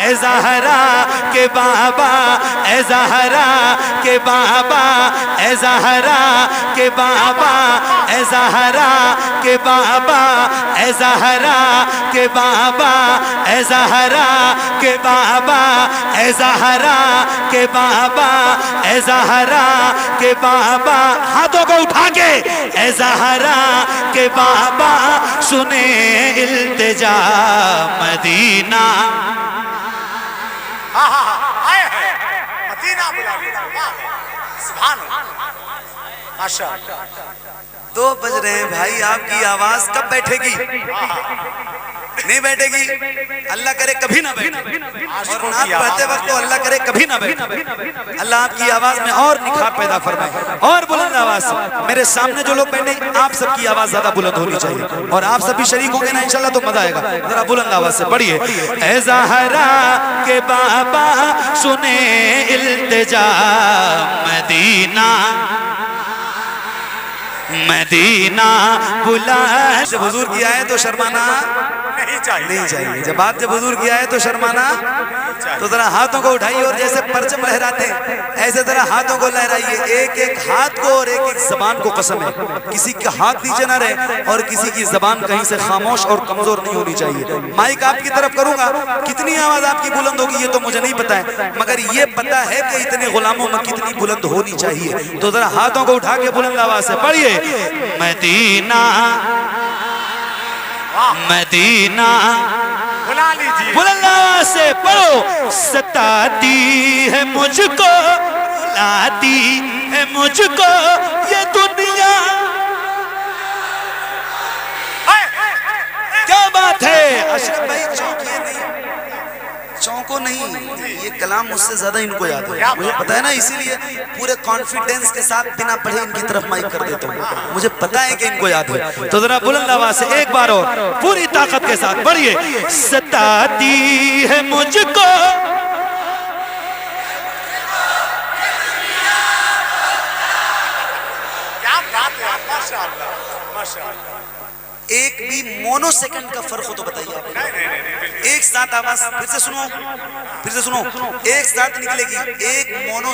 ए ज़हरा के बाबा, ए ज़हरा के बाबा, ए ज़हरा के बाबा, ए ज़हरा के बाबा, ए ज़हरा के बाबा, ए ज़हरा के बाबा, ए ज़हरा के बाबा, ए ज़हरा के बाबा। हाथों को उठा के ए ज़हरा के बाबा सुने इल्तिजा मदीना। मदीना बुला, सुभान अल्लाह, माशाअल्लाह। 2 बज रहे हैं भाई, आपकी आवाज कब बैठेगी? नहीं बैठेगी, अल्लाह करे कभी ना बैठे, और नात पढ़ते वक्त तो अल्लाह करे कभी ना बैठे। अल्लाह आपकी आवाज में और निखार पैदा फरमाए और बुलंद आवाज से। मेरे सामने जो लोग बैठे, आप सबकी आवाज ज्यादा बुलंद होनी चाहिए, और आप सभी शरीक होंगे ना इंशाल्लाह तो मजा आएगा। जरा बुलंद आवाज से पढ़िए, ए ज़हरा के बाबा सुने इल्तिजा मदीना, मदीना बुला। जब हुजूर की आए तो शर्माना नहीं चाहिए। जब बात जब हुजूर की आए तो शर्माना तो जरा हाथों को उठाइए, और जैसे परचम लहराते हैं ऐसे जरा हाथों को लहराइए। एक एक हाथ को और एक एक जबान को कसम है, किसी का हाथ नीचे ना रहे और किसी की जबान कहीं से खामोश और कमजोर नहीं होनी चाहिए। माइक आपकी तरफ करूंगा, कितनी आवाज आपकी बुलंद होगी ये तो मुझे नहीं पता है, मगर ये पता है कि इतने गुलामों में कितनी बुलंद होनी चाहिए। तो जरा हाथों को उठा के बुलंद आवाज से पढ़िए, मदीना मदीना। बुला लीजिए, बुलंद आवाज से पढ़ो, सताती है मुझको, रुलाती है मुझको ये दुनिया। क्या बात है अशरफ भाई, चौंकिए नहीं, चौंको नहीं, ये कलाम मुझसे ज्यादा इनको याद है, मुझे पता है ना, इसीलिए पूरे कॉन्फिडेंस के साथ बिना पढ़े इनकी तरफ माइक कर देता हूँ, मुझे पता है कि इनको याद है। तो जरा बुलंद आवाज से एक बार और पूरी ताकत के साथ पढ़िए, सताती है मुझको, क्या बात है, माशाअल्लाह माशाअल्लाह। एक भी मोनो सेकंड का फर्क हो तो बताइए। एक साथ आवाज फिर से सुनो, फिर से सुनो, एक साथ निकलेगी, एक मोनो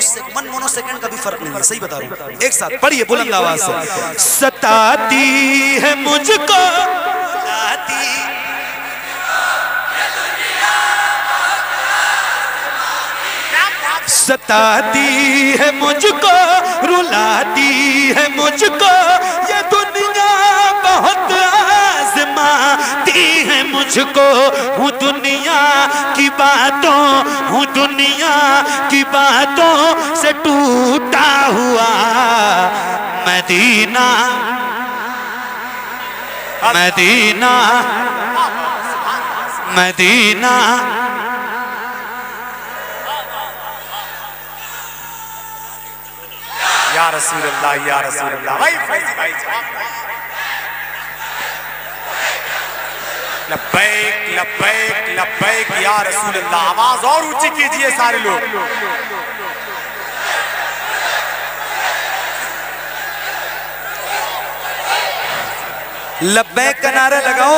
सेकंड का भी फर्क नहीं है, सही बता रहा हूँ। एक साथ पढ़िए बुलंद आवाज से, सताती है मुझको, रुलाती, सताती है मुझको, रुलाती है मुझको ये दुनिया, बहुत आज़माती है मुझको। हूँ दुनिया की बातों, हूँ दुनिया की बातों से टूटा हुआ मदीना, मदीना मदीना। या रसूल अल्लाह, या रसूल अल्लाह। भाई फैजी भाई लब्बैक लब्बैक लब्बैक या रसूल अल्लाह। आवाज और ऊंची कीजिए सारे लोग। लब्बैक का नारा लगाओ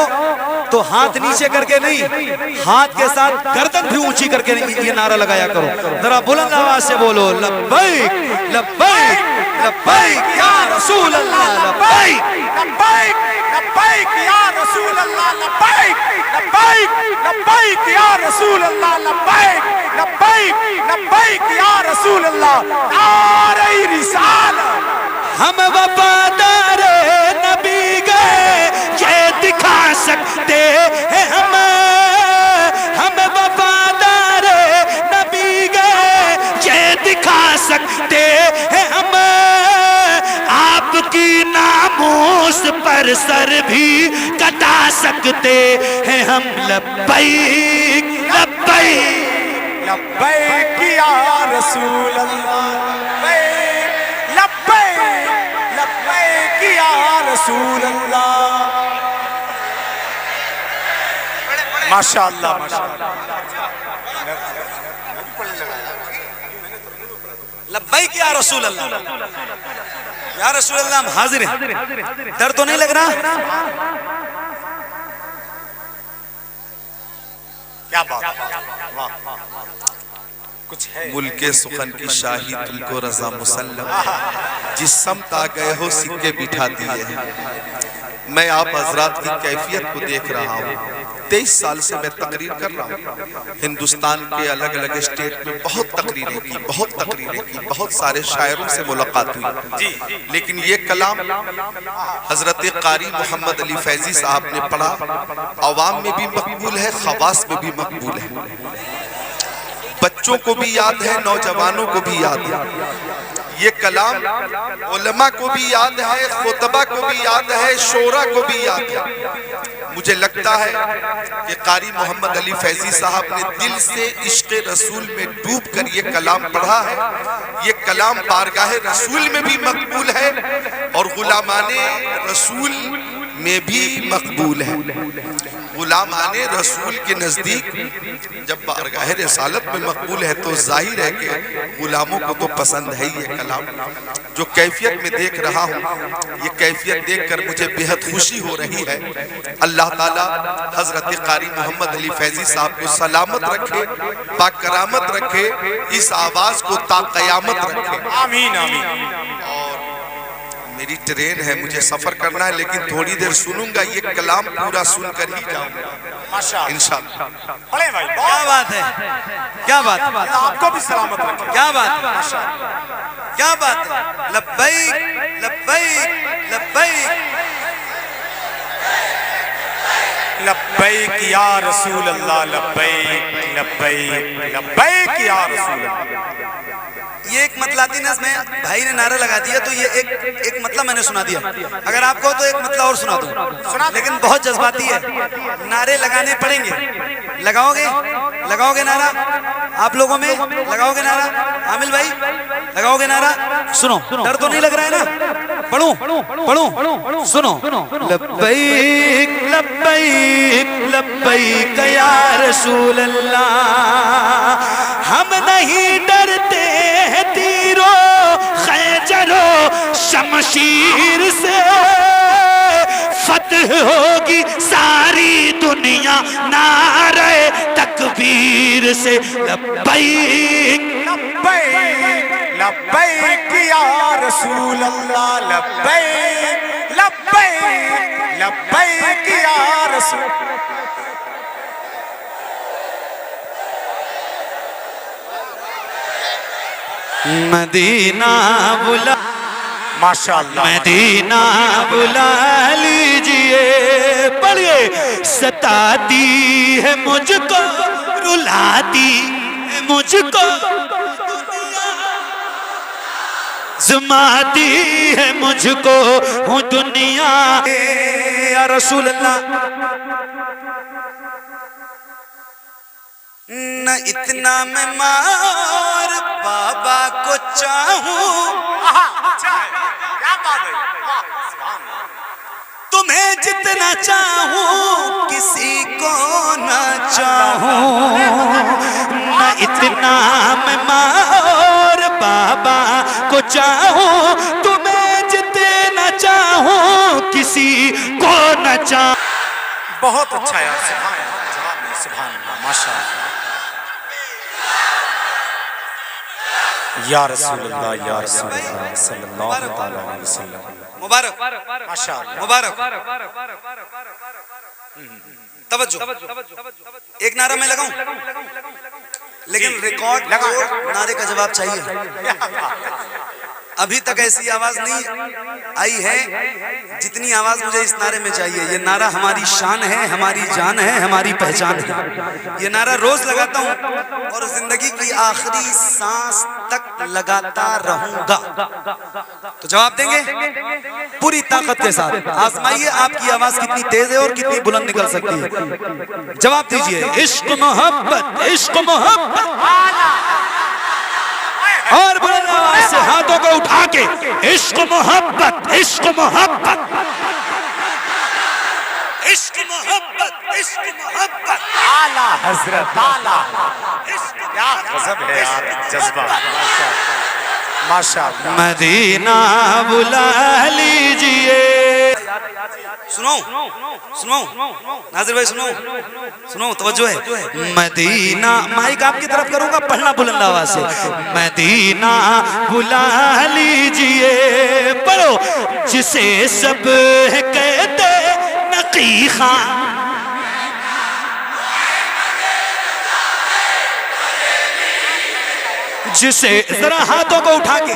तो हाथ नीचे करके नहीं, हाथ के साथ गर्दन भी ऊंची करके ये नारा लगाया करो। जरा बुलंद आवाज से बोलो, लब्बैक लब्बैक लब्बैक या रसूल अल्लाह, लब्बैक लब्बैक लब्बैक या रसूल अल्लाह, लब्बैक लब्बैक लब्बैक या रसूल अल्लाह, लब्बैक लब्बैक लब्बैक या रसूल अल्लाह। नारे रिसालत, हम वफादार नबी गए ये दिखा सकते हैं हम वफादार नबी गए ये दिखा सकते हैं हम। आपकी नामूस पर सर भी कटा सकते हैं हम। लब्बैक लब्बैक लब्बैक या रसूल अल्लाह, लब्बैक लब्बैक या रसूल अल्लाह। माशाअल्लाह माशाअल्लाह। लब्बैक या रसूल अल्लाह, या रसूल अल्लाह हम हाजिर हैं। डर तो नहीं लग रहा? क्या बात, वाह, कुछ है। मुल्के सुखन की शाही तुमको रजा मुसल्लम, जिस समत आ गए हो सिक्के बिठा दिए हैं। मैं आप हजरात की कैफियत को देख रहा हूँ। 23 साल से मैं तकरीर कर रहा हूँ। हिंदुस्तान के अलग अलग स्टेट में बहुत तकरीरें की, बहुत सारे शायरों से मुलाकात हुई, लेकिन ये कलाम हजरत कारी मोहम्मद अली फैजी साहब ने पढ़ा। अवाम में भी मकबूल है, खवास में भी मकबूल है, बच्चों को भी याद है, नौजवानों को भी याद है। ये कलाम उलमा को भी याद है, खुतबा को भी याद है, शोरा को भी याद है। मुझे लगता है कि कारी मोहम्मद अली फैजी साहब ने दिल से इश्क़ रसूल में डूब कर ये कलाम पढ़ा है। ये कलाम बारगाह रसूल में भी मकबूल है और गुलामाने रसूल में भी मकबूल है। गुलामाने रसूल के नजदीक जब बारगाह रिसालत में मकबूल है तो जाहिर है कि गुलामों को तो पसंद है ये कलाम। जो कैफियत में देख रहा हूँ, ये कैफियत देखकर मुझे बेहद खुशी हो रही है। अल्लाह ताला हजरत कारी मोहम्मद अली फैजी साहब को सलामत रखे, बाकरामत रखे, इस आवाज को ताक़यामत रखे। आमीन आमीन। मेरी ट्रेन है, मुझे सफर करना है, लेकिन थोड़ी देर सुनूंगा, ये कलाम पूरा सुनकर ही जाऊंगा इंशाअल्लाह। पढ़े भाई, क्या बात है, क्या बात, आपको भी सलामत रखे। क्या बात, क्या बात है। लब्बैक लब्बैक लब्बैक लब्बैक या रसूल अल्लाह, लब्बैक लब्बैक लब्बैक या रसूल अल्लाह। ये एक मतलाती नज़्म में भाई ने नारा लगा दिया, तो ये एक मतलब मैंने सुना दिया। अगर आपको तो एक मतलब और सुना दूं, लेकिन बहुत जज्बाती है, नारे लगाने पड़ेंगे। लगाओगे नारा? आप लोगों में लगाओगे नारा? आमिल भाई लगाओगे नारा? सुनो, डर तो नहीं लग रहा है ना? पढ़ूं, सुनो। लब्बैक लब्बैक लब्बैक या रसूल अल्लाह, हम नहीं डरते तीरो खैजरो शमशीर से, फतह होगी सारी दुनिया नारे तकबीर से। लब्बैक लब्बैक लब्बैक या रसूल अल्लाह, लब्बैक लब्बैक लब्बैक या रसूल। मदीना बुला, माशाअल्लाह, मदीना बुला लीजिए। पढ़िए। सताती है मुझको, रुलाती है मुझको, ज़ुमाती है मुझको हूँ दुनिया। या रसूल अल्लाह, न इतना मैं मार बाबा को चाहूं, तुम्हें जितना चाहूं किसी को न चाहूं। न इतना मैं मार बाबा को चाहूं, तुम्हें जितना चाहूं किसी को न चाहूं। बहुत अच्छा यार, सुभान अल्लाह, माशाअल्लाह। या रसूल अल्लाह, या रसूल अल्लाह सल्लल्लाहु अलैहि वसल्लम। मुबारक, माशाअल्लाह, मुबारक। तवज्जो, एक नारा मैं लगाऊं, लेकिन रिकॉर्ड नारे का जवाब चाहिए। अभी तक ऐसी आवाज नहीं आई है जितनी आवाज मुझे इस नारे में चाहिए। ये नारा हमारी शान है, हमारी जान है, हमारी पहचान है। ये नारा रोज लगाता हूँ और जिंदगी की आखिरी सांस तक लगाता रहूंगा। तो जवाब देंगे पूरी ताकत के साथ। आजमाइए आपकी आवाज कितनी तेज है और कितनी बुलंद निकल सकती है। जवाब दीजिए। इश्क मोहब्बत, इश्क मोहब्बत। और बुलंद आवाज से हाथों को उठा के, इश्क मोहब्बत, इश्क मोहब्बत, इश्क मोहब्बत, इश्क मोहब्बत। आला हजरत, आला, क्या गजब है यार, जज्बा, माशाअल्लाह। मदीना बुला लीजिए। सुनो सुनो नाजिर भाई सुनो सुनो तवज्जो है। मदीना माइक आपकी तरफ करूंगा, पढ़ना बुलंद आवाज से। मदीना बुला लीजिए, पढ़ो, जिसे सब कहते नकी खां, जिसे जरा हाथों को उठा के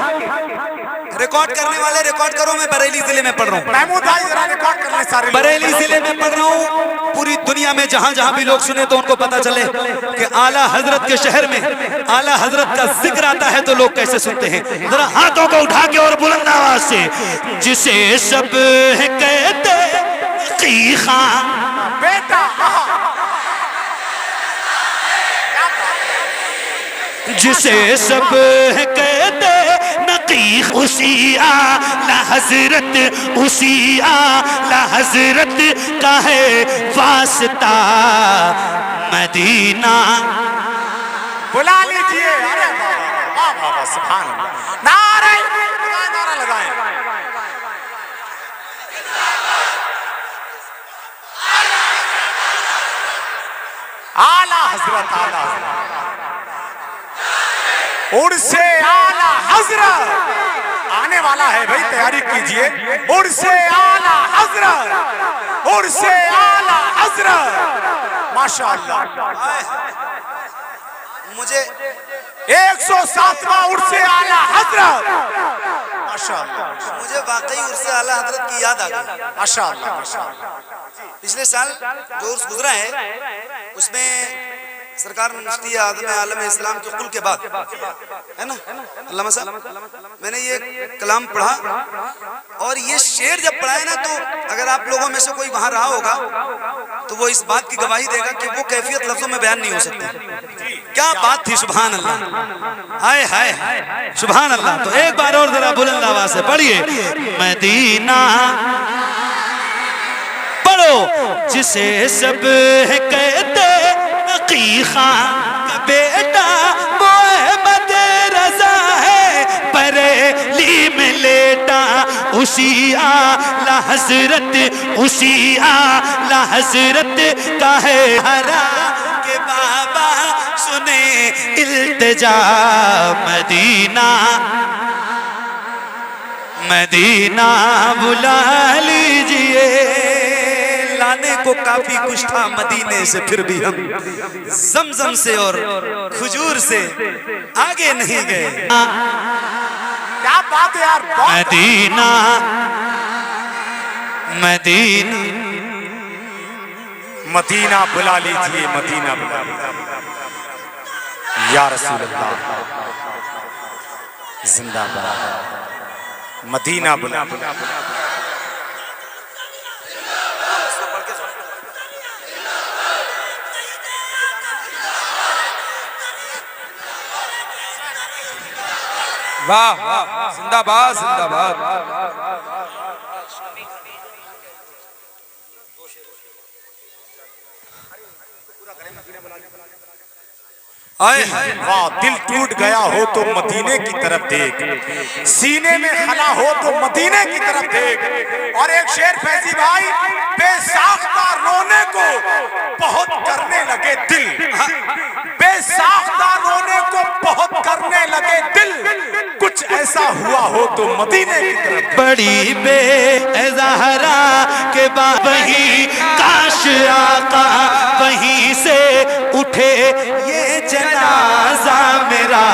रिकॉर्ड करने वाले रिकॉर्ड करो। मैं बरेली जिले में पढ़ रहा हूँ, महमूद भाई जरा रिकॉर्ड करने सारे बरेली जिले में पढ़ रहा हूँ। पूरी दुनिया में जहां जहां भी लोग सुने तो उनको पता चले कि आला हजरत के शहर में आला हजरत का जिक्र आता है तो लोग कैसे सुनते हैं। जरा हाथों को उठा के और बुलंद आवाज से, जिसे सब कहते की खां, बेटा जिसे सब कहते नकीख, उसी आला हजरत, उसी आला हजरत का है वास्ता मदीना। बुला लीजिए। अरे वाह वाह वाह, सुभान अल्लाह, नारे लगाएं, नारा लगाएं। आला हजरत, आला हजरत, उर्से आला हजरत आने वाला है भाई, तैयारी कीजिए। उर्से आला हजरत, उर्से आला हजरत, माशाअल्लाह। मुझे 107वां उर्से आला हजरत, माशाअल्लाह। मुझे वाकई उर्से आला हजरत की याद आ गई। माशाअल्लाह, माशाअल्लाह। पिछले साल जो उर्स गुजरा है उसमें सरकार मुफ्ती आज़म आलम इस्लाम के कुल के बाद है ना अल्लामा साहब, मैंने ये कलाम पढ़ा और ये शेर जब पढ़ा है ना, तो अगर आप लोगों में से कोई वहां रहा होगा तो वो इस बात की गवाही देगा कि वो कैफियत लफ्जों में बयान नहीं हो सकती। क्या बात थी, सुभान अल्लाह, हाय हाय सुभान अल्लाह। तो एक बार और जरा बुलंद आवाज से पढ़िए, मदीना पढ़ो, जिसे सब कहते नकी खां का बेटा मोहम्मद रजा है, बरेली में लेटा, उसी आला हजरत, उसी आला हजरत का है हरा के बाबा सुने इल्तिजा मदीना, मदीना बुला लीजिए। लाने को काफी कुछ था मदीने से, फिर भी हम जमजम से और खजूर से आगे नहीं गए। क्या बात है यार, मदीना मदीना मदीना बुला लीजिए, मदीना बुला लीजिए या रसूल अल्लाह, जिंदाबाद। मदीना बुला, वाह वाह, जिंदाबाद जिंदाबाद। आए वाह, दिल टूट गया हो तो मदीने की तरफ देख, सीने में खला हो तो मदीने की तरफ देख। और एक शेर फैजी भाई, बेसाख्ता रोने को बहुत करने लगे दिल, बेसाख्ता रोने को बहुत करने लगे दिल, कुछ ऐसा हुआ हो तो मदीने की तरफ। बड़ी बेज़हरा के बाद वही काश आका वहीं से उठे ये जनाजा मेरा,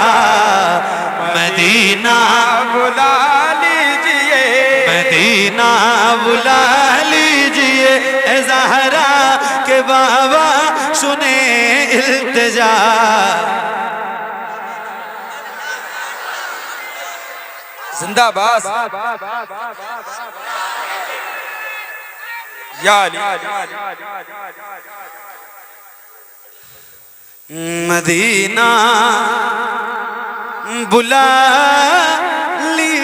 मदीना बुला लीजिए, मदीना बुला लीजिए, ए ज़हरा के बाबा सुने इल्तिजा। जिंदाबाद या अली। मदीना बुला ली,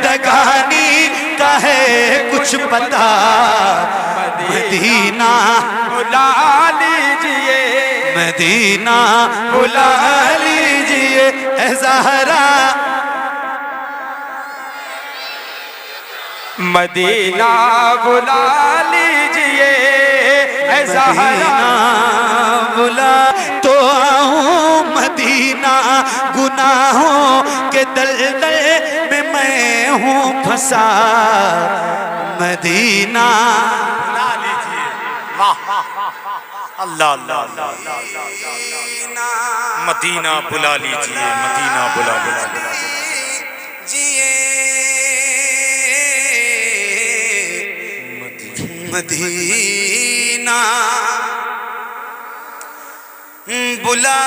दगानी का है कुछ पता, मदीना बुला लीजिए, मदीना बुला लीजिए, ए ज़हरा मदीना बुला लीजिए ऐ ज़हरा बुला तो आऊं मदीना, गुनाहों के दलदल में मैं हूँ फंसा। मदीना बुला लीजिए। वाह अल्लाह अल्लाह अल्लाह। मदीना बुला लीजिए, मदीना बुला लीजिए। मदीना बुला